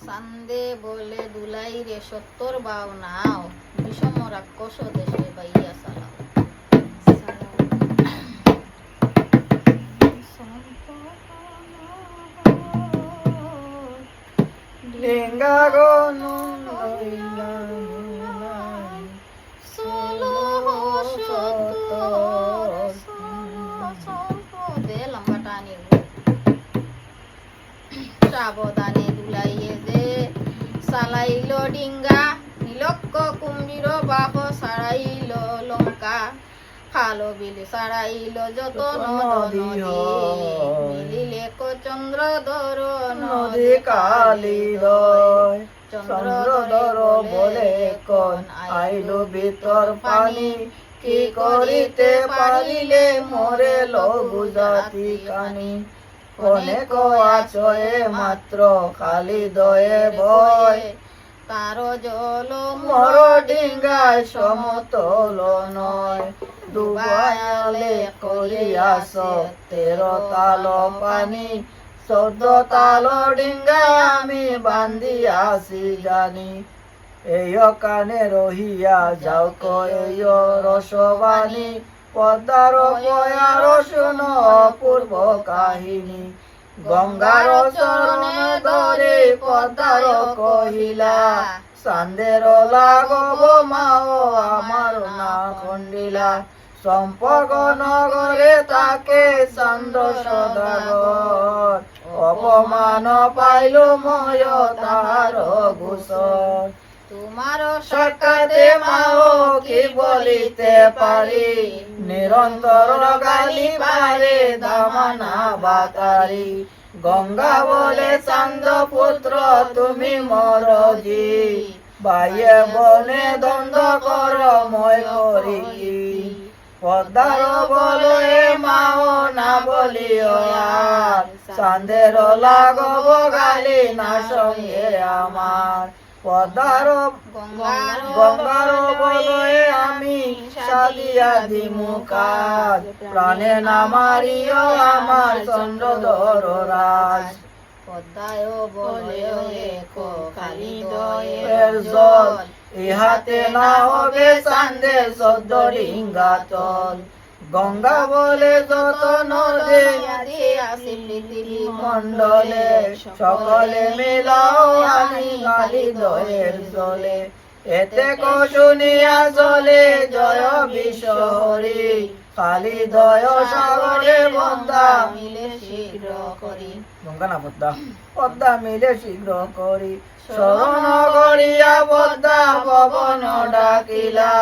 সান্দে বলে দুলাই রে ৭০ বাও নাও, বিষম রাক্ষস দেশে বাইয়া চালাও। ডিঙ্গা গো লম্বাটা নিব সাবধানে দুলাইয়ে যে চালাইল ডিঙ্গা, নীলক্ষ কুম্ভীর বাহ সারাইল লঙ্কা, খালো বিল সারাইল যত নদী মিলিলে চন্দ্রধর নদী কালিদয় চন্দ্রধর বলে কোন আইল ভিতর পানি, কি করিতে পারিলে মরে লঘু জাতি কানি। অনেক আছয়ে মাত্র খালি দয়ে ভয়, তার জল মর ডিঙ্গায় সমতল নয়। ডুবায়ালে করিয়াছ ১৩ তাল পানি, ১৪ তাল ডিঙ্গায় আমি বান্ধিয়াছি জানি। এই কানে রহিয়া যাও কই রসবাণী, পদ্মার পয়ার শুন পূর্ব কাহিনী। গঙ্গার চরণে ধরে পদ্মার কহিলা, চান্দের লাগব মাও আমার না খণ্ডিলা। সম্পর্ক নগরে তাকে চন্দ্র সদাগর, অপমান পাইল ময় তাহার ঘুষর। তোমার সরকারে মাও কি বলিতে পারি, নিরন্তর গালি পারে দামানা বাতারি। গঙ্গা বলে চান্দ পুত্র তুমি মরজি, বাইয়ে বনে দ্বন্দ্ব কর মই করি। পদ্মার বলে মাও না বলিও আর, চাঁদের লাগব গালি না সঙ্গে আমার। পদ্মার গঙ্গার বলে আমি সাদিয়া দিমু কাজ, প্রাণে না মারিও আমার চন্দ্রধর রাজ। পদ্মায় বলে খালি দয়ের জল, ইহাতে না হবে চাঁদের ১৪ ডিঙ্গা তল। গঙ্গা বলে যত নদী আসি পৃথিবী মণ্ডলে, সকলে মিলাও আমি কালি দয়ের জলে। এতে শুনিয়া চলে জয় বিশ্বহরি, কালি দয় সাগরে পদ্মা মিলে শীঘ্র করি। গঙ্গা না পদ্মা, পদ্মা মিলে শীঘ্র করি। শরণ করিয়া পদ্মা পবন ডাকিলা,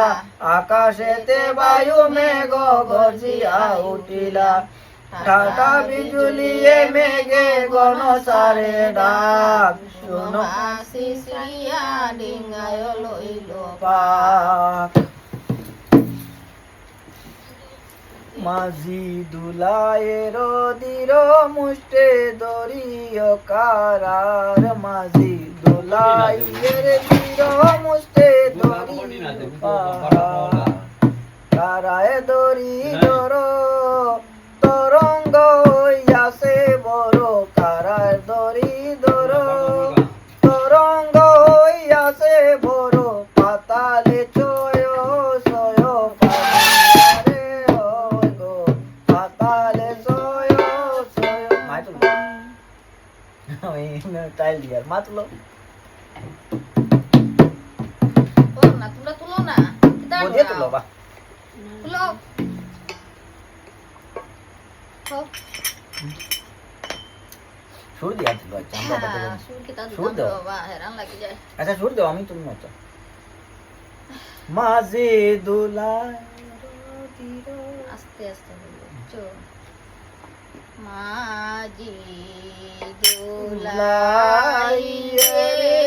আকাশেতে বায়ু মেঘ গর্জিয়া উঠিলা। ঠাটা বিজুলিয়ে মেঘে গণসারে ডাক, শুনো শিশিয়া ডিঙ্গায় লইল পাক। মাঝি দুলায়ের দৃঢ় মুষ্টে দরিয় কারার, মাঝি দুলায়ের দৃঢ় মুষ্টে দরিয় কারার। কারায় দরি জোর তরঙ্গ হইয়াছে বড়, কারায় দরি দর তরঙ্গ হইয়াছে বড়। পাতালে চয় সয় পানি রে গো, ওই টাইল দিয়ে মাতলো তোর না তুলো তুলো না কিতা বদিয়ে তুলো বা তুলো हो সুর দিয়া তুলো আচ্ছা আমরা বাবা हाँ सुर किता सुर दुकान दो। बाबा हैरान लगी जाए আচ্ছা সুর দাও আমি তুমি আচ্ছা মাঝে দোলায় आस्ते आस्ते बोलो चो माजी दुलाई रे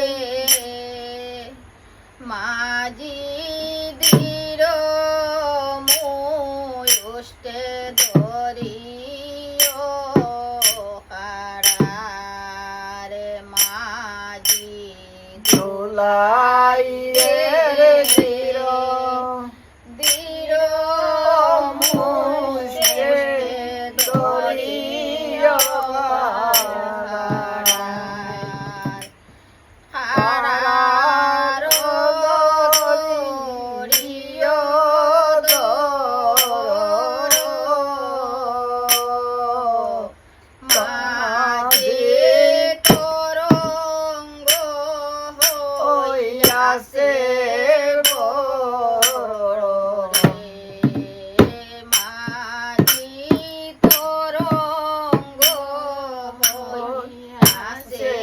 माजी दिरो मोयुष्टे धरियो हारारे माजी দোলাই রে দিরো দিরো মুশে দরিয়া হারার দরিয়া মাঝে তরঙ্গ হইয়াছে মাঝি তরঙ্গ হইয়াছে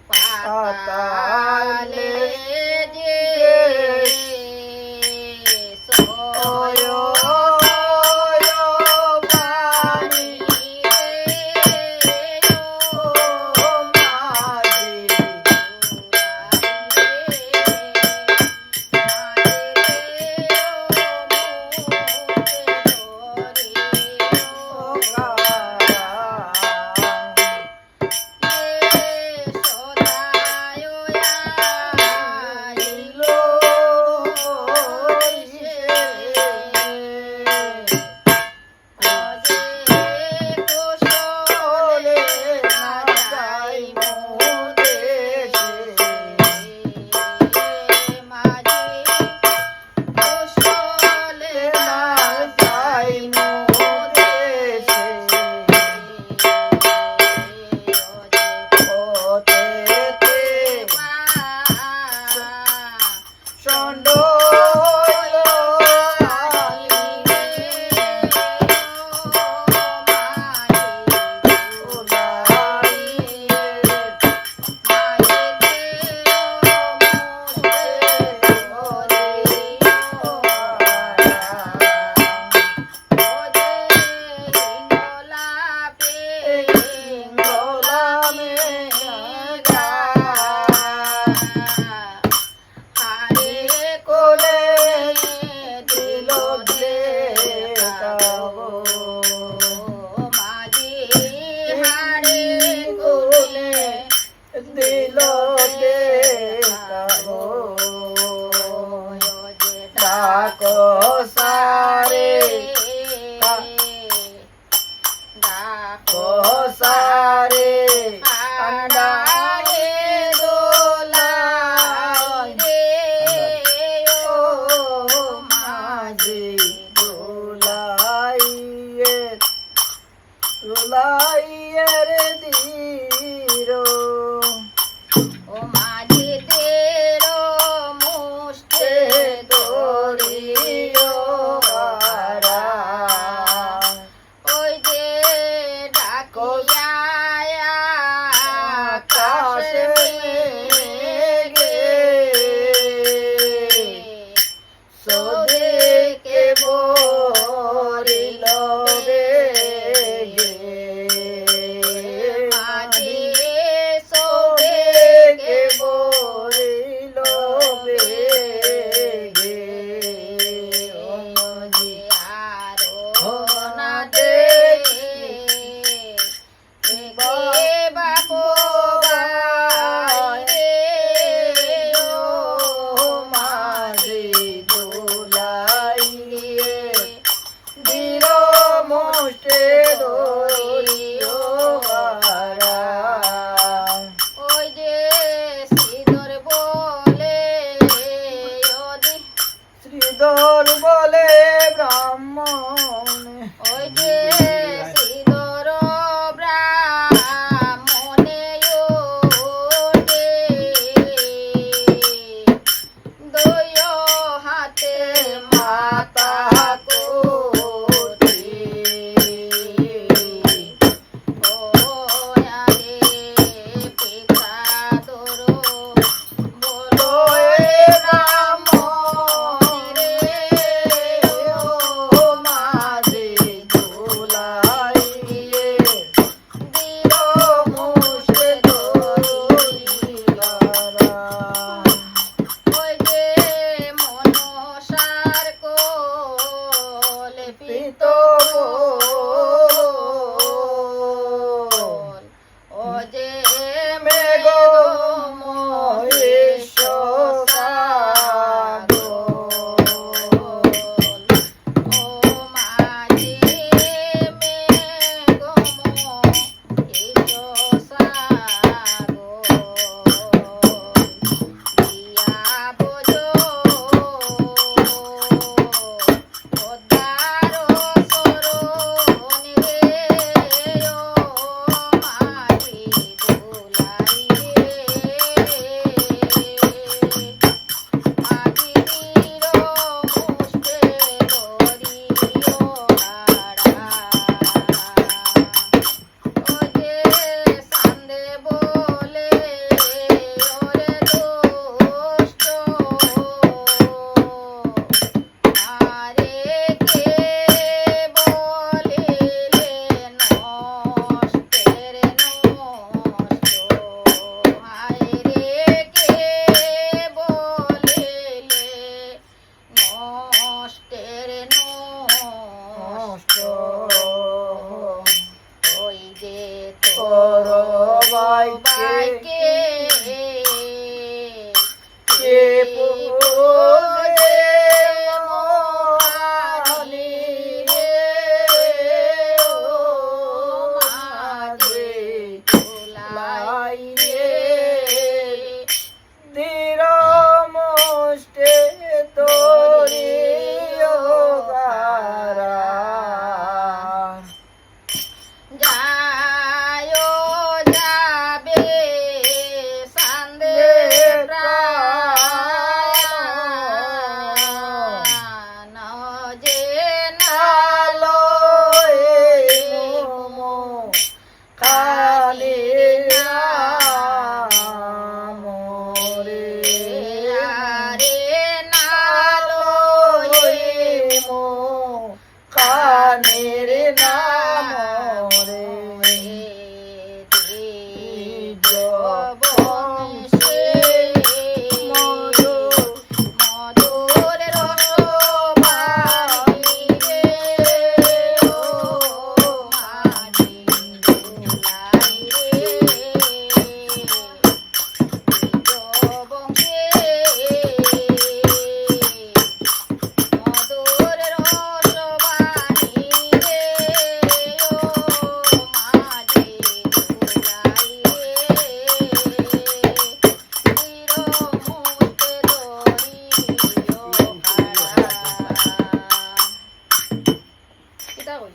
পাতালে যে সোয় পানি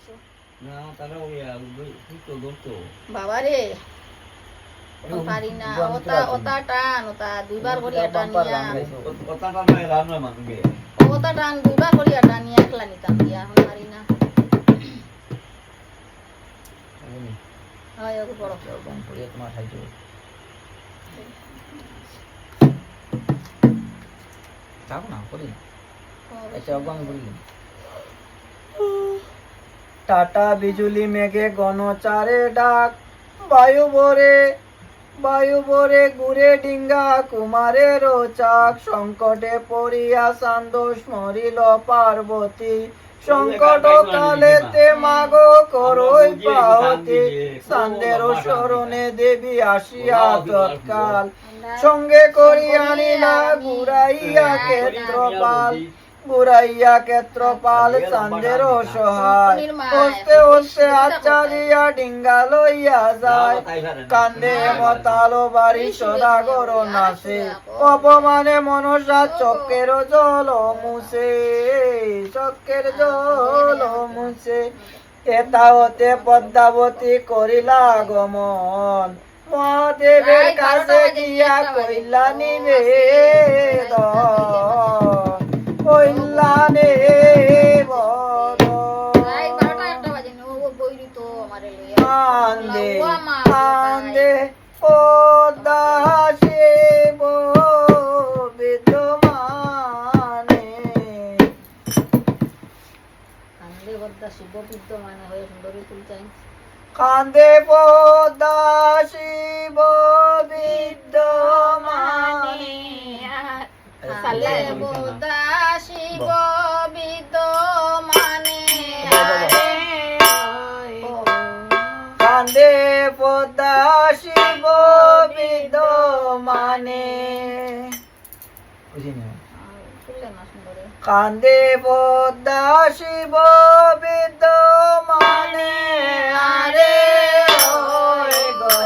কইছো না তারা ওই তো ধরতো বাবা রে পারি না ওটা টান ওটা দুইবার করিয়া টানিয়া কথাটা নয় রান্না মানবে ওটা টান দুইবার করিয়া টানিয়া একলা নিতাম দিয়া এখন পারি না হয় ওকে বড় গম করিয়া তোমার খাইছো যাবো না করি না আচ্ছা গম করি টাটা বিজুলি মেঘে গণচারে ডাক বায়ু ভরে ঘুরে ডিঙ্গা কুমারের চাক সংকটে পড়িয়া সান্দোষ মরিল পার্বতী সংকট কালেতে মাগো করই পাহতি সান্দের শরণে দেবী আসিয়া তৎকাল সঙ্গে করিয়া আনিলা ঘুরাইয়া ক্ষেত্রপাল চান্দের সহায় হস্তে হস্তে আচ্ছা দিয়া ডিঙ্গা লইয়া যায় কান্দে মতালো বাড়ি সদাগর নাচে অপমানে মনসা চক্রের জল মুছে এটা হতে পদ্মাবতী করিলা গমন মহাদেবের কাছে গিয়া কইলা নিবেদন কইলানে কান্দে পদ্মা শিব বিদ্যমানে কান্দে পদ্মা শিব বিদ্যমানে কালে বোদা শিব বিদ্যমানে কান্দে পদ্মা শিব বিদ্যমানে কান্দে পদ্মা শিব বিদ্যমানে আরে ওই গো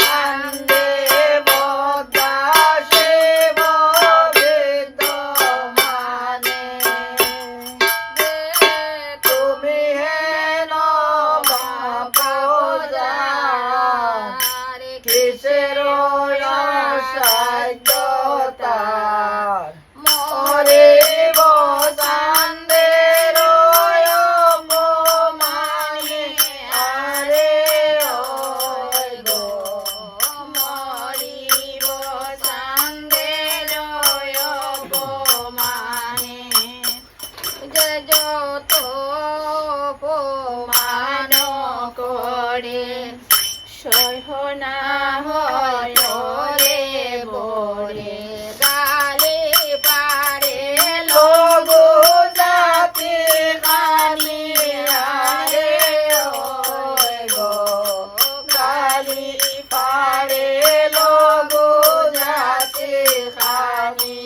কান্দে পদ্মা শিব বিদ্যমানে তুমি হেন বাপজা কিসের সাধ্য তার মরে বসান্দের অপমানে আরে ওই গো মরি বসান্দের অপমানে যে যত অপমান করে সহনা হয় রে বরে গালে পারে লগো জাতি কানি আরে ওই গো গালি পারে লগো জাতি খানি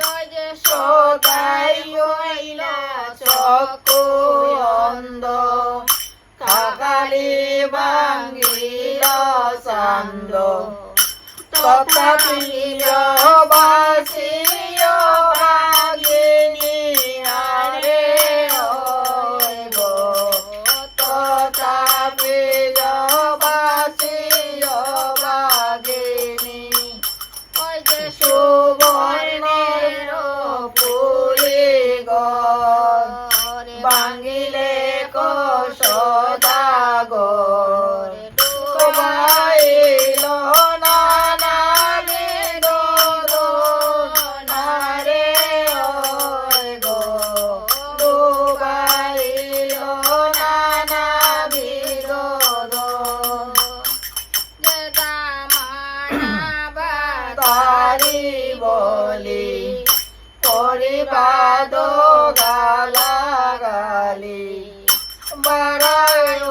ওই যে সদাই হইলা চক্ষু অন্ধ কাকালি ভাঙ্গিল চান্দ তথাপি বাসিও ভাগিনী আরে ওই গো তথাপি বাসিও ভাগিনী ওই যে সুবর্ণের পুরি গর ভাঙ্গিলে কসদাগর ডুবাইল নানা বিদোদন রে ওই গো ডুবাইল নানা বিদোদন যে দামানা তারি বলি পরিবাদ গালাগালি বারায়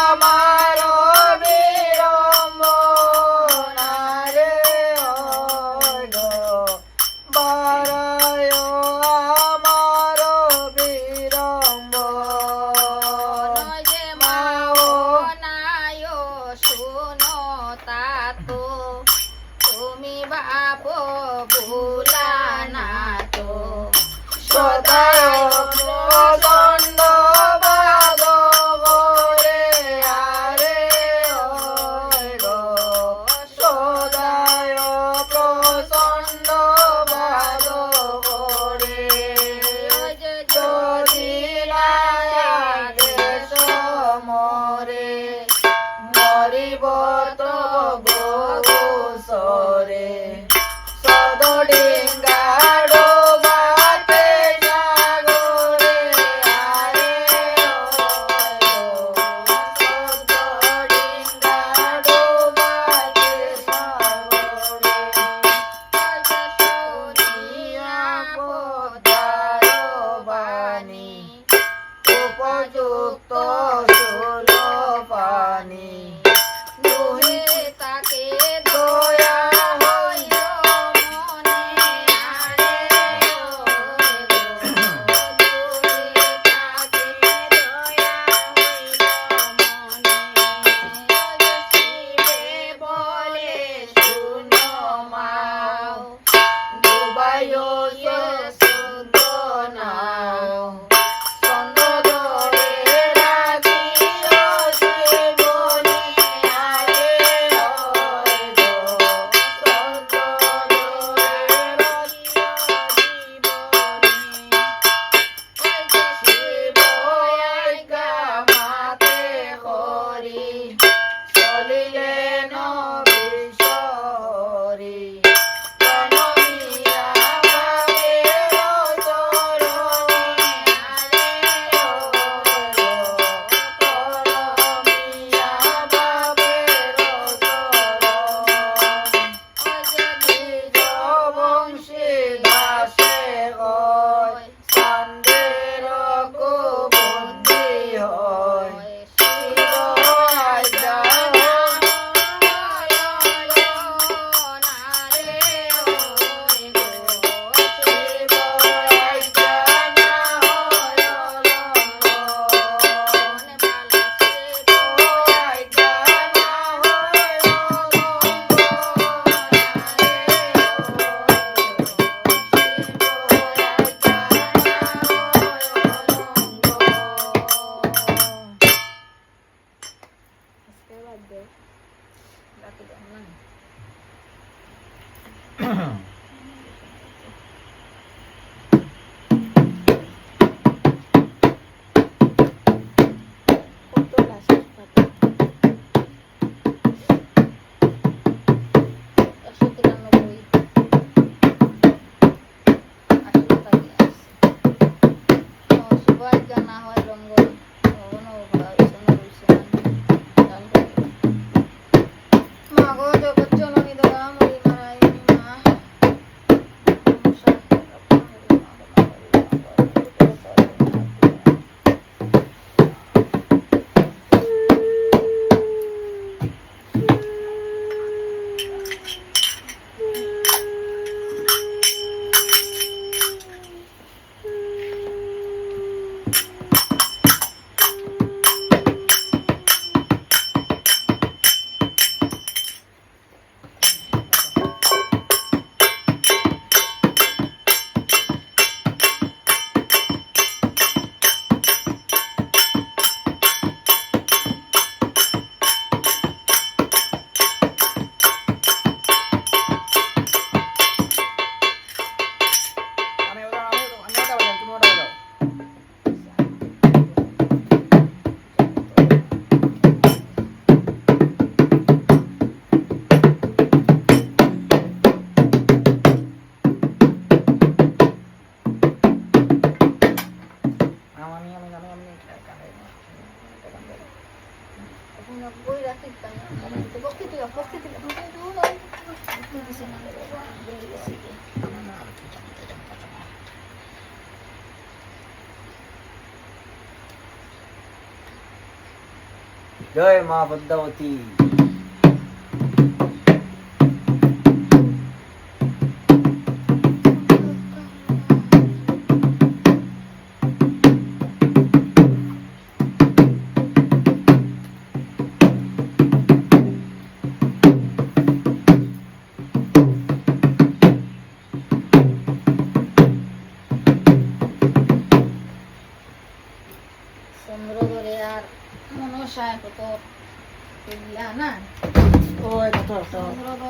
আমার বিড়ম্বনা রে ওই গো বারায় আমার বিড়ম্বনা ওই যে মাও নাই শুনো তা তো তুমি বাপ ভুলা না তো সদায় প্রচণ্ড উপযুক্ত সুল পানি দুহে তাকে দয়া হইল মনে আরে দুহে তাকে দয়া হইল মনে শিবে বলে শুনো মাও ডুবাইও শুদ্ধ নাও ছন্দ ধরে রাখিও জীবনী আরে হয় গো ছন্দ ধরে রাখিও জীবনী শিব আজ্ঞা মাতে করি চলিলেন বিশ্বহরি প্রণমিয়া ভাবের চরণে প্রণমিয়া ভাবের চরণ বংশী দাসে হয় চান্দের কুবন্দি হয় শিব আজ্ঞা শিব আজ্ঞা না হয় আজ্ঞা না হয় জয় মা পদ্মাবতী চন্দ্রধরে আর মনসায় কত না ওই কত চন্দ্রধর